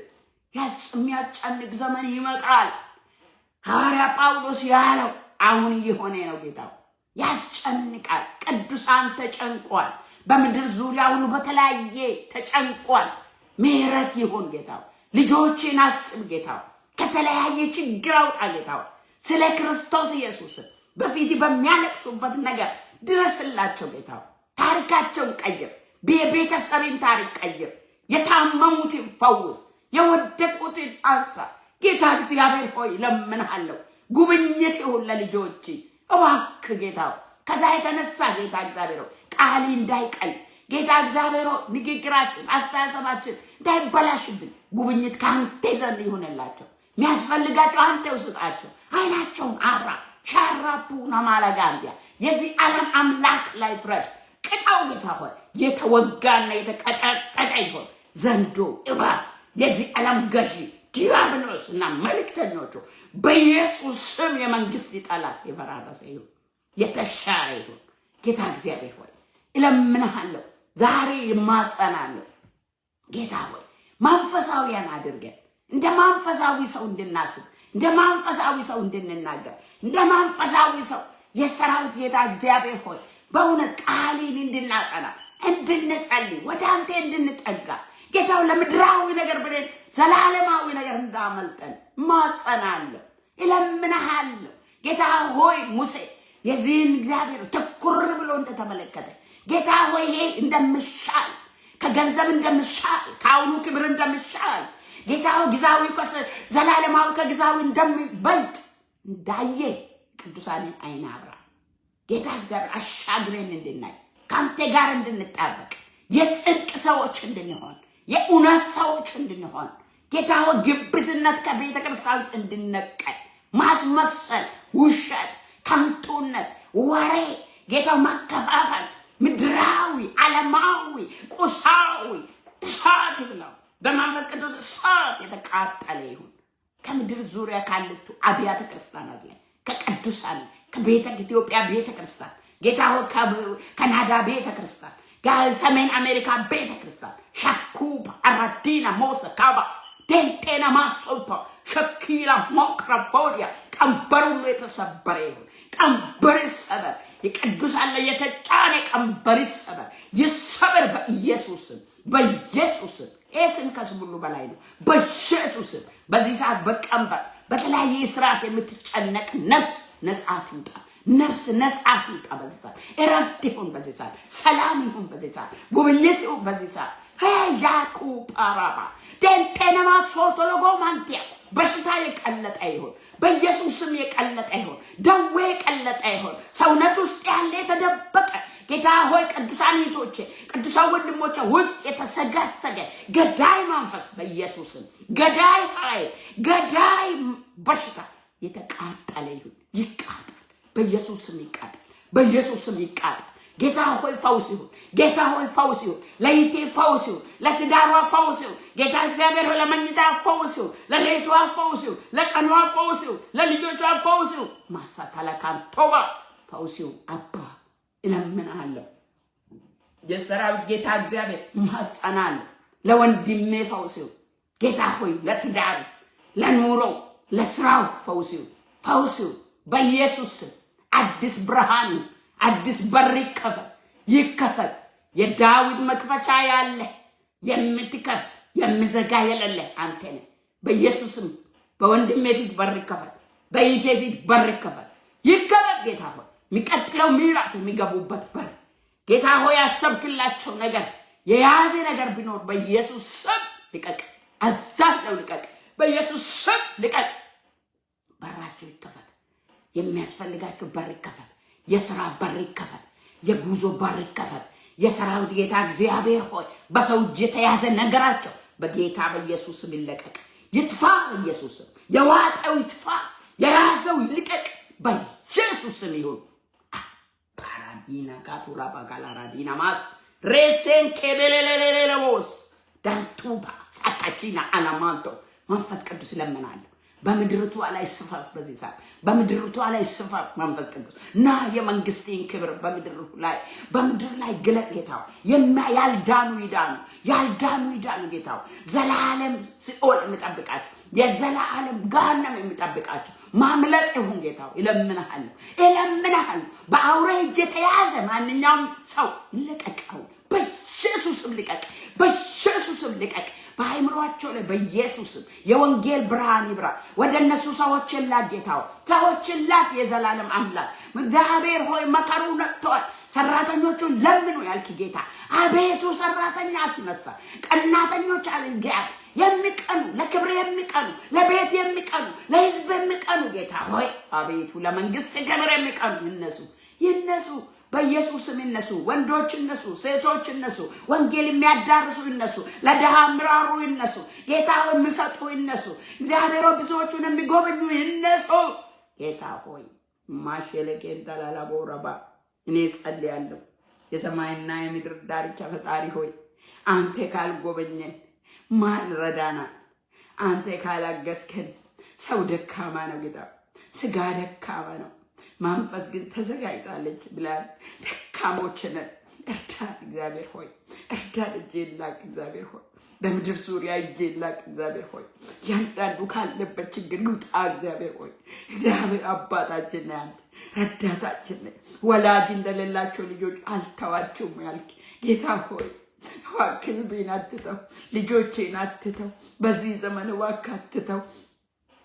የሚያስጨንቅ ዘመን ይመጣል። ሐዋርያ ጳውሎስ ያለው አሁን እየሆነ ነው ጌታ ያስጨንቃል። ቅዱሳን ተጨንቋል። በምድር ዙሪያ ሁሉ በተለያየ ተጨንቋል። ምህረት ይሁን ጌታ ልጆችን አስብ ጌታ ከተለያየ ችግር አውጣ ጌታ ስለ ክርስቶስ ኢየሱስ በፊት በሚያለቅሱበት ነገር ድረስላቸው ጌታ ታሪካቸውን ቀይር። ቤተሰብን ታሪክ ቀይር። የታመሙትን ፈውስ፣ የወደቁትን አንሳ። ጌታ እግዚአብሔር ሆይ ለምንሃለሁ ጉብኝት ይሁን ለልጆች እባክህ ጌታ ከዛ የተነሳ ጌታ እግዚአብሔር ሆይ ቃል እንዳይቀል ጌታ እግዚአብሔር ሆይ ንግግራችን አስተያየታችን እንዳይበላሽብን ጉብኝት ካንተ ዘንድ ይሁንላቸው። የሚያስፈልጋቸው አንተ ውስጣቸው አይናቸውን አብራ ሻራፑና ማላጋንዲያ የዚህ ዓለም አምላክ ላይ ፍረድ ቅጣው ጌታ ሆይ የተወጋና የተቀጠቀጠ ይሁን ዘንዶ እባብ የዚህ ዓለም ገዢ ዲያብሎስ እና መልእክተኞቹ በኢየሱስ ስም የመንግስት ጠላት የፈራረሰ ይሁን የተሻረ ይሁን። ጌታ እግዚአብሔር ሆይ እለምንሃለሁ ዛሬ ይማጸናለሁ ጌታ ሆይ መንፈሳዊያን አድርገን እንደ መንፈሳዊ ሰው እንድናስብ እንደ መንፈሳዊ ሰው እንድንናገር እንደ መንፈሳዊ ሰው የሰራዊት ጌታ እግዚአብሔር ሆይ በእውነት ቃልን እንድናጠና እንድንጸልይ ወደ አንተ እንድንጠጋ ጌታው ለምድራዊ ነገር ብለን ዘላለማዊ ነገር እንዳመልጠን ማጸናለሁ እለምንሃለሁ ጌታ ሆይ ሙሴ የዚህን እግዚአብሔር ትኩር ብሎ እንደተመለከተ ጌታ ሆይ ይሄ እንደምሻል ከገንዘብ እንደምሻል ከአሁኑ ክብር እንደምሻል ጌታ ሆይ ግዛዊ ዘላለማዊ ከግዛዊ እንደሚበልጥ እንዳየ ቅዱሳንን አይን አብራ ጌታ እግዚአብሔር አሻግረን እንድናይ ካንተ ጋር እንድንጣበቅ የጽድቅ ሰዎች እንድንሆን የእውነት ሰዎች እንድንሆን ጌታ ሆይ ግብዝነት ከቤተ ክርስቲያን እንድንነቀል ማስመሰል ውሸት ከንቱነት ወሬ ጌታ መከፋፈል ምድራዊ ዓለማዊ ቁሳዊ እሳት ይብላው በመንፈስ ቅዱስ እሳት የተቃጠለ ይሁን ከምድር ዙሪያ ካሉት አብያተ ክርስቲያናት ላይ ከቅዱሳን ከቤተ ኢትዮጵያ ቤተ ክርስቲያን ጌታ ሆይ ከካናዳ ቤተ ክርስቲያን ከሰሜን አሜሪካ ቤተ ክርስቲያን ሻኩባ አራዲና ሞሰ ካባ ቴንቴና ማሶልፓ ሸኪላ ሞክራፖዲያ ቀንበሩ የተሰበረ ይሁን ቀንበር ይሰበር የቅዱሳን ላይ የተጫነ ቀንበር ይሰበር በኢየሱስ ስም ከስም ሁሉ በላይ ነው። በኢየሱስ በዚህ ሰዓት በቀንበር በተለያየ ስርዓት የምትጨነቅ ነፍስ ነፃ ትውጣ። ነፍስ ነፃ ትውጣ። በዚህ ሰዓት እረፍት ይሁን። በዚህ ሰዓት ሰላም ይሁን። በዚህ ሰዓት ጉብኝት ይሁን። በዚህ ሰዓት ያኩ ፓራባ ደንተነማ ፎቶሎጎ ማንቲያ በሽታ የቀለጠ ይሁን። በኢየሱስ ስም የቀለጠ ይሁን። ደዌ የቀለጠ ይሁን። ሰውነት ውስጥ ያለ የተደበቀ ጌታ ሆይ ቅዱሳን እህቶቼ ቅዱሳን ወንድሞቼ ውስጥ የተሰገሰገ ገዳይ መንፈስ በኢየሱስ ስም ገዳይ ኃይል ገዳይ በሽታ የተቃጠለ ይሁን። ይቃጠል። በኢየሱስ ስም ይቃጠል። በኢየሱስ ስም ይቃጠል። ጌታ ሆይ ፈውስ ይሁን። ጌታ ሆይ ፈውስ ይሁን። ለይቴ ፈውስ ይሁን። ለትዳሯ ፈውስ ይሁን። ጌታ እግዚአብሔር ሆይ ለመኝታ ፈውስ ይሁን። ለሌቷ ፈውስ ይሁን። ለቀኗ ፈውስ ይሁን። ለልጆቿ ፈውስ ይሁን። ማሳታለካን ቶባ ፈውስ ይሁን። አባ እለምንሃለሁ የሰራዊት ጌታ እግዚአብሔር ማጸናለሁ። ለወንድሜ ፈውስ ይሁን። ጌታ ሆይ ለትዳሩ ለኑሮው ለስራው ፈውስ ይሁን። ፈውስ ይሁን። በኢየሱስ ስም አዲስ ብርሃን አዲስ በር ይከፈት። የዳዊት መክፈቻ ያለ የምትከፍት የምዘጋ የሌለ አንተ ነህ። በኢየሱስ ስም በወንድሜ ፊት በር ይከፈት። በይቴ ፊት በር ይከፈት። ጌታ ሆይ የሚቀጥለው ምዕራፍ የሚገቡበት በር ጌታ ሆይ ያሰብክላቸው ነገር የያዘ ነገር ቢኖር በኢየሱስ ስም ልቀቅ። አዛለው ልቀቅ። በኢየሱስ ስም ልቀቅ። በራቸው ይከፈት። የሚያስፈልጋቸው በር ይከፈት። የሥራ በር ይከፈት። የጉዞ በር ይከፈት። የሰራዊት ጌታ እግዚአብሔር ሆይ በሰው እጅ የተያዘ ነገራቸው በጌታ በኢየሱስ ስም ይለቀቅ። ይጥፋ። በኢየሱስ ስም የዋጠው ይጥፋ። የያዘው ይልቀቅ። በኢየሱስ ስም ይሁን። ፓራዲና ካቱራ ባጋላራዲና ማስ ሬሴን ከበለለለለቦስ ዳንቱባ ሳካቺና አላማንቶ መንፈስ ቅዱስ ለምናለሁ። በምድርቷ ላይ ስፋፍ። በዚህ ሰዓት በምድርቷ ላይ ስፋፍ። መንፈስ ቅዱስ ና የመንግስትን ክብር በምድር ላይ ግለጥ። ጌታው ያልዳኑ ይዳኑ ጌታው ዘላለም ሲኦል የሚጠብቃቸው የዘላለም ገሃነም የሚጠብቃቸው ማምለጥ ይሁን። ጌታው እለምንሃለሁ። በአውሬ እጅ የተያዘ ማንኛውም ሰው ይለቀቃው። በኢየሱስ ስም ልቀቅ። በኢየሱስ ስም ልቀቅ። በአይምሮአቸው ላይ በኢየሱስ ስም የወንጌል ብርሃን ይብራ። ወደ እነሱ ሰዎችን ላክ። ጌታው ሰዎችን ላክ። የዘላለም አምላክ እግዚአብሔር ሆይ መከሩ ነጥቷል። ሰራተኞቹን ለምኑ ያልክ ጌታ አቤቱ ሰራተኛ አስነሳ። ቀናተኞች አልጋር የሚቀኑ ለክብር የሚቀኑ ለቤት የሚቀኑ ለሕዝብ የሚቀኑ ጌታ ሆይ አቤቱ ለመንግስት ክብር የሚቀኑ ይነሱ በኢየሱስ ስም ይነሱ። ወንዶች ይነሱ፣ ሴቶች ይነሱ፣ ወንጌል የሚያዳርሱ ይነሱ፣ ለድሃ ምራሩ ይነሱ፣ ጌታ ሆይ የሚሰጡ ይነሱ፣ እግዚአብሔር ብዙዎቹን የሚጎበኙ ይነሱ። ጌታ ሆይ ማሸለቄን ተላላቦረባ እኔ ጸልያለሁ። የሰማይና የምድር ዳርቻ ፈጣሪ ሆይ አንተ ካልጎበኘን ማን ረዳናል? አንተ ካላገዝከን ሰው ደካማ ነው። ጌታ ስጋ ደካማ ነው፣ መንፈስ ግን ተዘጋጅታለች ብላል። ደካሞች ነን። እርዳን እግዚአብሔር ሆይ እርዳን። እጄን ላክ እግዚአብሔር ሆይ በምድር ዙሪያ እጄን ላክ እግዚአብሔር ሆይ ያንዳንዱ ካለበት ችግር ይውጣ እግዚአብሔር ሆይ። እግዚአብሔር አባታችን ነህ፣ አንተ ረዳታችን ነህ። ወላጅ እንደሌላቸው ልጆች አልተዋቸውም ያልክ ጌታ ሆይ እባክህ ሕዝቤን አትተው፣ ልጆቼን አትተው፣ በዚህ ዘመን እባክህ አትተው።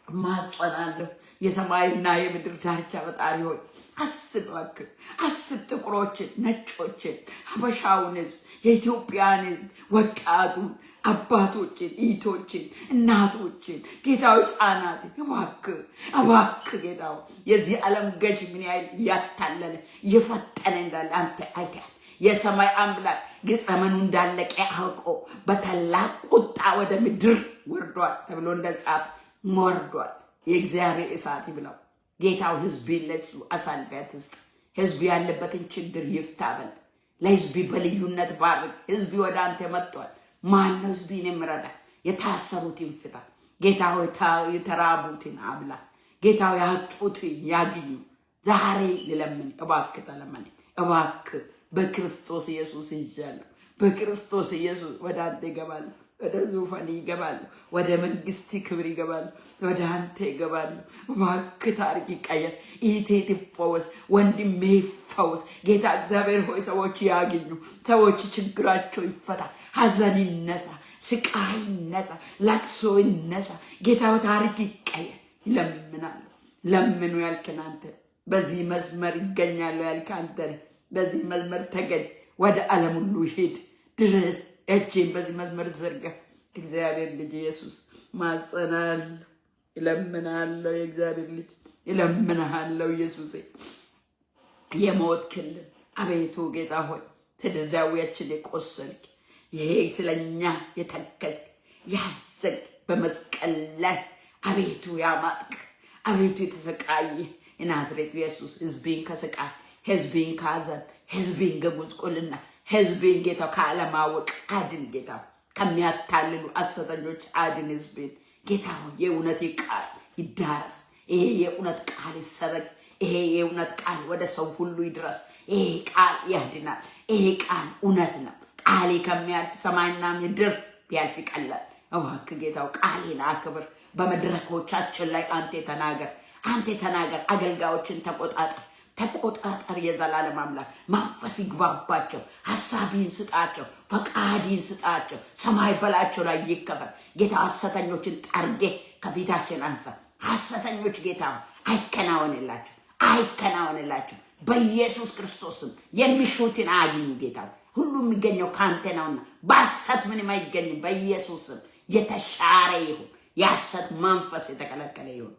ማጸናለሁ። የሰማይና የምድር ዳርቻ ፈጣሪ ሆይ አስብ እባክህ፣ አስብ ጥቁሮችን፣ ነጮችን፣ ሀበሻውን ሕዝብ፣ የኢትዮጵያን ሕዝብ፣ ወጣቱን፣ አባቶችን፣ እህቶችን፣ እናቶችን፣ ጌታው ሕፃናትን እባክህ ጌታው የዚህ ዓለም ገዥ ምን ያህል እያታለለ እየፈጠነ እንዳለ አንተ አይተሃል። የሰማይ አምላክ ዘመኑ እንዳለቀ አውቆ በታላቅ ቁጣ ወደ ምድር ወርዷል ተብሎ እንደጻፈ ወርዷል። የእግዚአብሔር እሳት ይብላው። ጌታው ሕዝቤን ለሱ አሳልፈህ አትስጥ። ሕዝብ ያለበትን ችግር ይፍታ በል። ለሕዝብ በልዩነት ባርክ። ሕዝብ ወደ አንተ መጥቷል። ማን ነው ሕዝቤን የሚረዳ? የታሰሩትን ፍታ ጌታ ሆይ። የተራቡትን አብላ ጌታ ሆይ። ያጡትን ያግኙ። ዛሬ ልለምን እባክህ ተለመን እባክህ። በክርስቶስ ኢየሱስ ይዣለሁ። በክርስቶስ ኢየሱስ ወደ አንተ ይገባለሁ። ወደ ዙፋን ይገባል። ወደ መንግስት ክብር ይገባል። ወደ አንተ ይገባል። እባክህ ታሪክ ይቀየር። ኢቴ ትፈወስ፣ ወንድሜ ይፈወስ። ጌታ እግዚአብሔር ሆይ ሰዎች ያግኙ። ሰዎች ችግራቸው ይፈታ። ሐዘን ይነሳ። ስቃይ ይነሳ፣ ለቅሶ ይነሳ። ጌታው ታሪክ ይቀየር። ይለምናል። ለምኑ ያልከን አንተ፣ በዚህ መስመር ይገኛሉ ያልከ አንተ ነህ። በዚህ መስመር ተገኝ፣ ወደ ዓለም ሁሉ ሂድ ድረስ። እጄን በዚህ መስመር ዘርጋ። እግዚአብሔር ልጅ ኢየሱስ ማጸናለሁ፣ ይለምናለሁ። የእግዚአብሔር ልጅ ይለምናለሁ። ኢየሱሴ የሞት ክልል አቤቱ ጌታ ሆይ ስለዳዊያችን የቆሰልክ ይሄ ስለኛ የተከስክ ያዘንክ በመስቀል ላይ አቤቱ ያማጥክ አቤቱ የተሰቃየ የናዝሬቱ ኢየሱስ ሕዝቤን ከስቃይ ሕዝቤን ከሐዘን ሕዝቤን ከጉስቁልና ሕዝቤን ጌታ ከአለማወቅ አድን። ጌታ ከሚያታልሉ ሐሰተኞች አድን ሕዝቤን። ጌታ ሆይ የእውነት ቃል ይዳረስ። ይሄ የእውነት ቃል ይሰበክ። ይሄ የእውነት ቃል ወደ ሰው ሁሉ ይድረስ። ይሄ ቃል ያድናል። ይሄ ቃል እውነት ነው። ቃሌ ከሚያልፍ ሰማይና ምድር ቢያልፍ ይቀላል። እባክህ ጌታው ቃሌን አክብር። በመድረኮቻችን ላይ አንተ ተናገር፣ አንተ ተናገር። አገልጋዮችን ተቆጣጠር። የዘላለም አምላክ መንፈስ ይግባባቸው። ሐሳቢን ስጣቸው፣ ፈቃዲን ስጣቸው። ሰማይ በላቸው ላይ ይከፈል። ጌታ ሐሰተኞችን ጠርጌ ከፊታችን አንሳ። ሐሰተኞች ጌታ አይከናወንላቸው በኢየሱስ ክርስቶስም። የሚሹትን አግኙ ጌታ። ሁሉ የሚገኘው ካንተ ነውና በሐሰት ምንም አይገኝም። በኢየሱስም የተሻረ ይሁን። የሐሰት መንፈስ የተከለከለ ይሁን።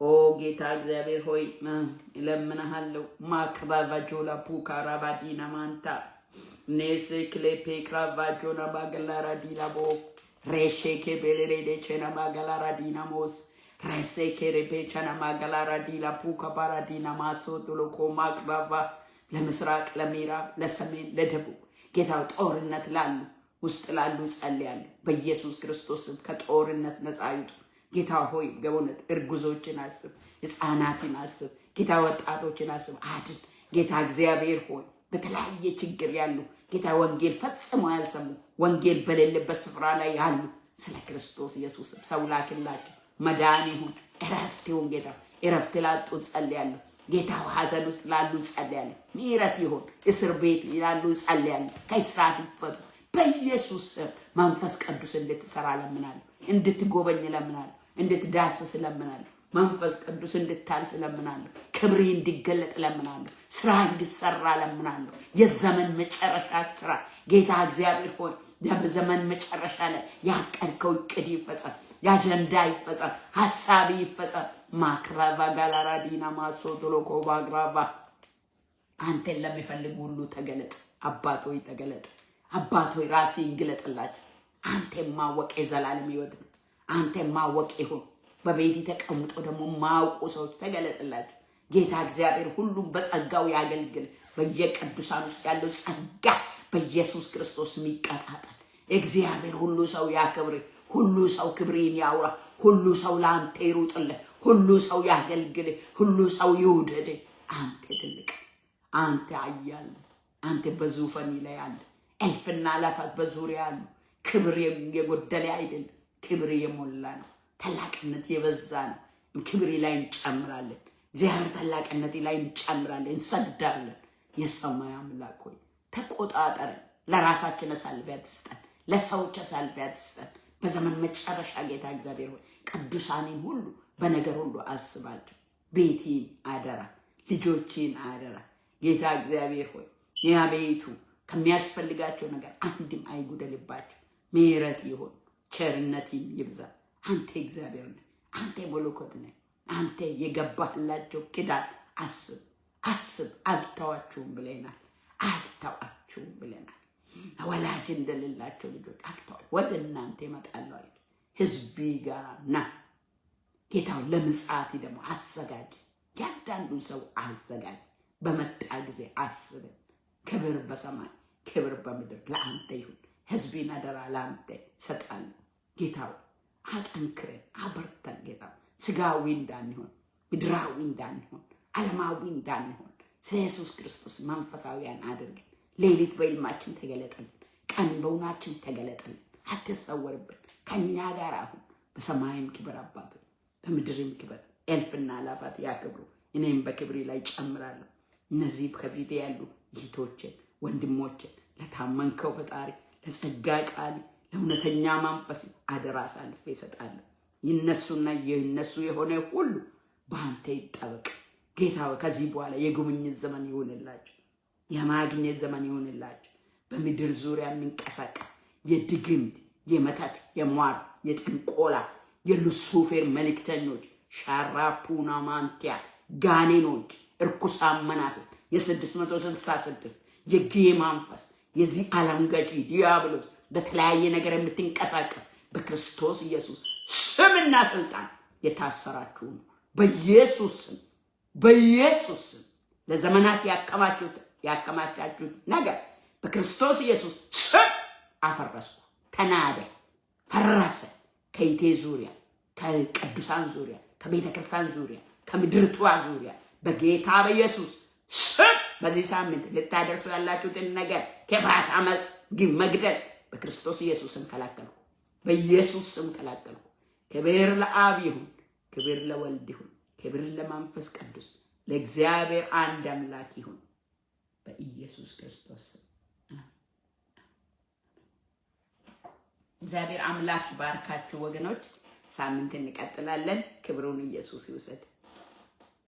ኦ ጌታ እግዚአብሔር ሆይ እለምንሃለሁ። ማክራቫጆላ ፑካራባዲና ማንታ ኔሴ ክሌፔ ክራቫጆና ባገላራዲና ቦ ሬሼኬ ቤሌሬዴ ቼና ማገላራዲና ሞስ ሬሴኬ ሬፔቸና ማገላራዲና ፑካ ባራዲና ማሶቶሎ ኮማክራቫ ለምስራቅ፣ ለምዕራብ፣ ለሰሜን፣ ለደቡብ ጌታው ጦርነት ላሉ ውስጥ ላሉ ጸልያለሁ። በኢየሱስ ክርስቶስም ከጦርነት ነፃ ይውጡ። ጌታ ሆይ በእውነት እርጉዞችን አስብ፣ ሕፃናትን አስብ። ጌታ ወጣቶችን አስብ፣ አድን። ጌታ እግዚአብሔር ሆይ በተለያየ ችግር ያሉ ጌታ ወንጌል ፈጽሞ ያልሰሙ ወንጌል በሌለበት ስፍራ ላይ ያሉ ስለ ክርስቶስ ኢየሱስም ሰው ላክላቸው። መዳን ይሁን፣ እረፍት ይሁን። ጌታ እረፍት ላጡት ጸልያለሁ። ጌታ ሐዘን ውስጥ ላሉ ጸልያለሁ። ምሕረት ይሁን። እስር ቤት ላሉ ጸልያለሁ። ከእስራት ይፈቱ በኢየሱስ መንፈስ ቅዱስ እንድትሰራ ለምናለሁ። እንድትጎበኝ ለምናለሁ። እንድትዳስስ ለምናለሁ። መንፈስ ቅዱስ እንድታልፍ ለምናለሁ። ክብሪ እንዲገለጥ ለምናለሁ። ስራ እንዲሰራ ለምናለሁ። የዘመን መጨረሻ ስራ ጌታ እግዚአብሔር ሆይ በዘመን መጨረሻ ላይ ያቀድከው እቅድ ይፈጸም፣ ያጀንዳ ይፈጸም፣ ሐሳብ ይፈጸም። ማክራቫ ጋላራዲና ማሶቶሎ ኮባግራቫ አንተን ለሚፈልጉ ሁሉ ተገለጥ። አባት ሆይ ተገለጥ። አባት ሆይ ራስህን ግለጥላቸው። አንተን ማወቅ የዘላለም ሕይወት ነው። አንተን ማወቅ ይሁን። በቤት ተቀምጦ ደግሞ ማውቁ ሰዎች ተገለጥላቸው። ጌታ እግዚአብሔር ሁሉም በጸጋው ያገልግል። በየቅዱሳን ውስጥ ያለው ጸጋ በኢየሱስ ክርስቶስ ይቀጣጣል። እግዚአብሔር ሁሉ ሰው ያክብር። ሁሉ ሰው ክብርን ያውራ። ሁሉ ሰው ለአንተ ይሩጥልህ። ሁሉ ሰው ያገልግል። ሁሉ ሰው ይውደድ። አንተ ትልቅ፣ አንተ ኃያል፣ አንተ በዙፋን ላይ አለ። እልፍና አእላፋት በዙሪያ አሉ። ክብር የጎደለ አይደለም፣ ክብር የሞላ ነው። ታላቅነት የበዛ ነው። ክብር ላይ እንጨምራለን። እግዚአብሔር ታላቅነት ላይ እንጨምራለን፣ እንሰግዳለን። የሰማይ አምላክ ሆይ ተቆጣጠረን። ለራሳችን አሳልፈህ አትስጠን፣ ለሰዎች አሳልፈህ አትስጠን። በዘመን መጨረሻ ጌታ እግዚአብሔር ሆይ ቅዱሳንን ሁሉ በነገር ሁሉ አስባቸው። ቤቴን አደራ፣ ልጆቼን አደራ። ጌታ እግዚአብሔር ሆይ ያ ቤቱ ከሚያስፈልጋቸው ነገር አንድም አይጉደልባቸው። ምሕረት ይሁን፣ ቸርነትም ይብዛ። አንተ እግዚአብሔር ነህ። አንተ መለኮት ነህ። አንተ የገባህላቸው ኪዳን አስብ። አልተዋችሁም ብለናል። አልተዋችሁም ብለናል። ወላጅ እንደሌላቸው ልጆች አልተዋችሁም፣ ወደ እናንተ እመጣለሁ አለ። ሕዝቤ ጋር ና። ጌታው ለምጽአት ደግሞ አዘጋጅ። ያንዳንዱን ሰው አዘጋጅ። በመጣ ጊዜ አስበን። ክብር በሰማይ ክብር በምድር ለአንተ ይሁን። ሕዝቤን አደራ ለአንተ ሰጣለሁ። ጌታው አጠንክረን አበርተን። ጌታው ስጋዊ እንዳንሆን፣ ምድራዊ እንዳንሆን፣ ዓለማዊ እንዳንሆን ስለ ኢየሱስ ክርስቶስ መንፈሳዊያን አድርገን። ሌሊት በሕልማችን ተገለጠልን፣ ቀን በውናችን ተገለጠልን። አትሰወርብን። ከእኛ ጋር አሁን በሰማይም ክብር አባቱ፣ በምድርም ክብር እልፍና አእላፋት ያክብሩ። እኔም በክብሬ ላይ ጨምራለሁ። እነዚህ ከፊቴ ያሉ እህቶችን ወንድሞችን ለታመንከው ፈጣሪ ለጸጋ ቃል ለእውነተኛ መንፈስ አደራ አሳልፌ እሰጣለሁ። ይነሱና የነሱ የሆነ ሁሉ በአንተ ይጠበቅ ጌታ ሆይ። ከዚህ በኋላ የጉብኝት ዘመን ይሁንላችሁ፣ የማግኘት ዘመን ይሁንላችሁ። በምድር ዙሪያ የሚንቀሳቀስ የድግምት የመተት የሟር የጥንቆላ የሉሲፌር መልእክተኞች ሻራፑና ማንቲያ ጋኔኖች እርኩሳን መናፍስት የ666 የጌ መንፈስ የዚህ ዓለም ገዢ ዲያብሎስ በተለያየ ነገር የምትንቀሳቀስ በክርስቶስ ኢየሱስ ስምና ስልጣን የታሰራችሁ ነው። በኢየሱስ ስም በኢየሱስ ስም ለዘመናት ያከማቻችሁት ነገር በክርስቶስ ኢየሱስ ስም አፈረስኩ። ተናደ፣ ፈረሰ። ከይቴ ዙሪያ፣ ከቅዱሳን ዙሪያ፣ ከቤተ ክርስቲያን ዙሪያ፣ ከምድርቷ ዙሪያ በጌታ በኢየሱስ ስም በዚህ ሳምንት ልታደርሱ ያላችሁትን ነገር ክፋት፣ አመፅ፣ ግፍ፣ መግደል በክርስቶስ ኢየሱስ ስም ከላከልኩ። በኢየሱስ ስም ከላከልኩ። ክብር ለአብ ይሁን፣ ክብር ለወልድ ይሁን፣ ክብር ለመንፈስ ቅዱስ ለእግዚአብሔር አንድ አምላክ ይሁን በኢየሱስ ክርስቶስ ስም። እግዚአብሔር አምላክ ይባርካችሁ ወገኖች። ሳምንት እንቀጥላለን። ክብሩን ኢየሱስ ይውሰድ።